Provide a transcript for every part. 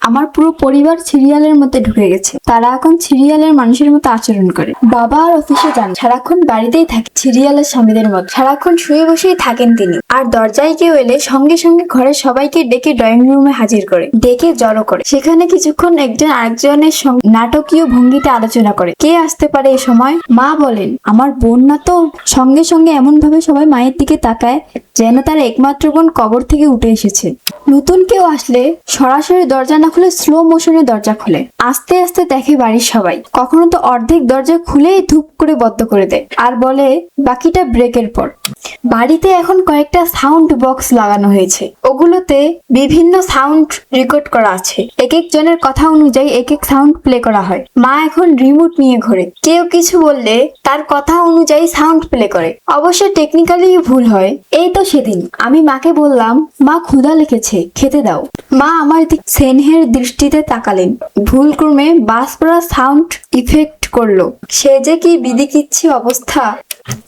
আমার পুরো পরিবার সিরিয়ালের মধ্যে ঢুকে গেছে। তারা এখন সিরিয়ালের মানুষের মতো আচরণ করে। বাবা আর অফিসে যান, সারাক্ষণ বাড়িতেই থাকে সিরিয়ালের স্বামীদের মতো। সারাক্ষণ শুয়ে বসেই থাকেন তিনি। আর দরজায় কেউ এলে সঙ্গে সঙ্গে ঘরের সবাইকে ডেকে ড্রয়িং রুমে হাজির করে, ডেকে জড়ো করে। সেখানে কিছুক্ষণ একজন আরেকজনের সঙ্গে নাটকীয় ভঙ্গিতে আলোচনা করে কে আসতে পারে এ সময়। মা বলেন, আমার বোন না তো। সঙ্গে সঙ্গে এমন ভাবে সবাই মায়ের দিকে তাকায় যেন তার একমাত্র বোন কবর থেকে উঠে এসেছে। নতুন কেউ আসলে সরাসরি দরজা না খুলে স্লো মোশনে দরজা খুলে আস্তে আস্তে দেখে বাড়ির সবাই। কখনো তো অর্ধেক দরজা খুলেই ধূপ করে বন্ধ করে দেয় আর বলে বাকিটা ব্রেকের পর। বাড়িতে এখন কয়েকটা সাউন্ড বক্স লাগানো হয়েছে, ওগুলোতে বিভিন্ন সাউন্ড রেকর্ড করা আছে। এক এক জনের কথা অনুযায়ী এক এক সাউন্ড প্লে করা হয়। মা এখন রিমোট নিয়ে ঘোরে, কেউ কিছু বললে তার কথা অনুযায়ী সাউন্ড প্লে করে। অবশ্য টেকনিক্যালি ভুল হয়। এই তো সেদিন আমি মাকে বললাম, মা ক্ষুধা লেগেছে, খেতে দাও। মা আমার দিক স্নেহের দৃষ্টিতে তাকালেন, ভুলক্রমে বাস করা সাউন্ড ইফেক্ট করলো। সে যে কি বিদিকিচ্ছি অবস্থা।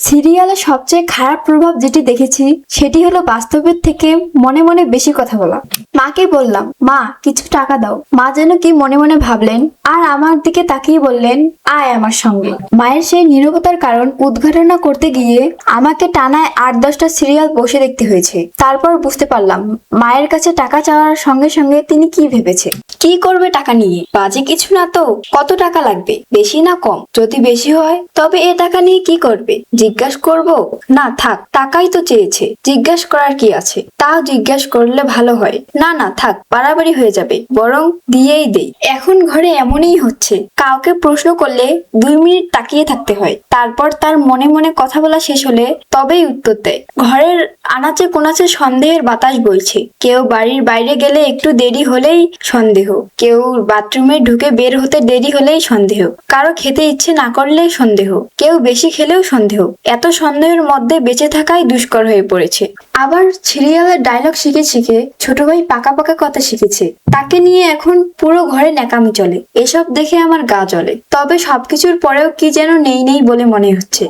সিরিয়ালে সবচেয়ে খারাপ প্রভাব যেটি দেখেছি সেটি হলো বাস্তবের থেকে মনে মনে বেশি কথা বলা। মাকে বললাম, মা কিছু টাকা দাও। মা যেন কি মনে মনে ভাবলেন আর আমার দিকে তাকিয়ে বললেন, আয় আমার সঙ্গে। মায়ের সেই নীরবতার কারণ উদ্ঘাটন করতে গিয়ে আমাকে টানায় 8-10টা সিরিয়াল বসে দেখতে হয়েছে। তারপর বুঝতে পারলাম মায়ের কাছে টাকা চাওয়ার সঙ্গে সঙ্গে তিনি কি ভেবেছে। কি করবে টাকা নিয়ে? বাজে কিছু না তো। কত টাকা লাগবে? বেশি না কম? যদি বেশি হয় তবে এ টাকা নিয়ে কি করবে? জিজ্ঞাসা করব? না থাক, টাকাই তো চেয়েছে, জিজ্ঞাসা করার কি আছে? তাও জিজ্ঞাসা করলে ভালো হয়। না না থাক, বাড়াবাড়ি হয়ে যাবে, বরং দিয়েই দেই। এখন ঘরে এমনই হচ্ছে, কাউকে প্রশ্ন করলে 2 মিনিট তাকিয়ে থাকতে হয়, তারপর তার মনে মনে কথা বলা শেষ হলে তবেই উত্তর দেয়। ঘরের আনাচে কোনাচে সন্দেহের বাতাস বইছে। কেউ বাড়ির বাইরে গেলে একটু দেরি হলেই সন্দেহ, কেউ বাথরুমে ঢুকে বের হতে দেরি হলেই সন্দেহ, কারো খেতে ইচ্ছে না করলেই সন্দেহ, কেউ বেশি খেলেও সন্দেহ। এত সন্দেহের মধ্যে বেঁচে থাকাই দুষ্কর হয়ে পড়েছে। আবার সিরিয়ালের ডায়লগ শিখে শিখে ছোট ভাই পাকা পাকা কথা শিখেছে, তাকে নিয়ে এখন পুরো ঘরে ন্যাকামি চলে। এসব দেখে আমার গা জ্বলে। তবে সবকিছুর পরেও কি যেন নেই নেই বলে মনে হচ্ছে।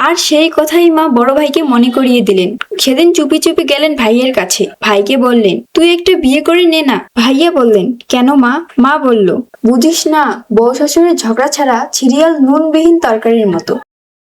আর সেই কথাই মা বড় ভাইকে মনে করিয়ে দিলেন। সেদিন চুপি চুপি গেলেন ভাইয়ের কাছে। ভাইকে বললেন, তুই একটা বিয়ে করে নে না। ভাইয়া বললেন, কেন মা? মা বলল, বুঝিস না, বউ শাশুড়ির ঝগড়া ছাড়া সিরিয়াল নুনবিহীন তরকারির মতো।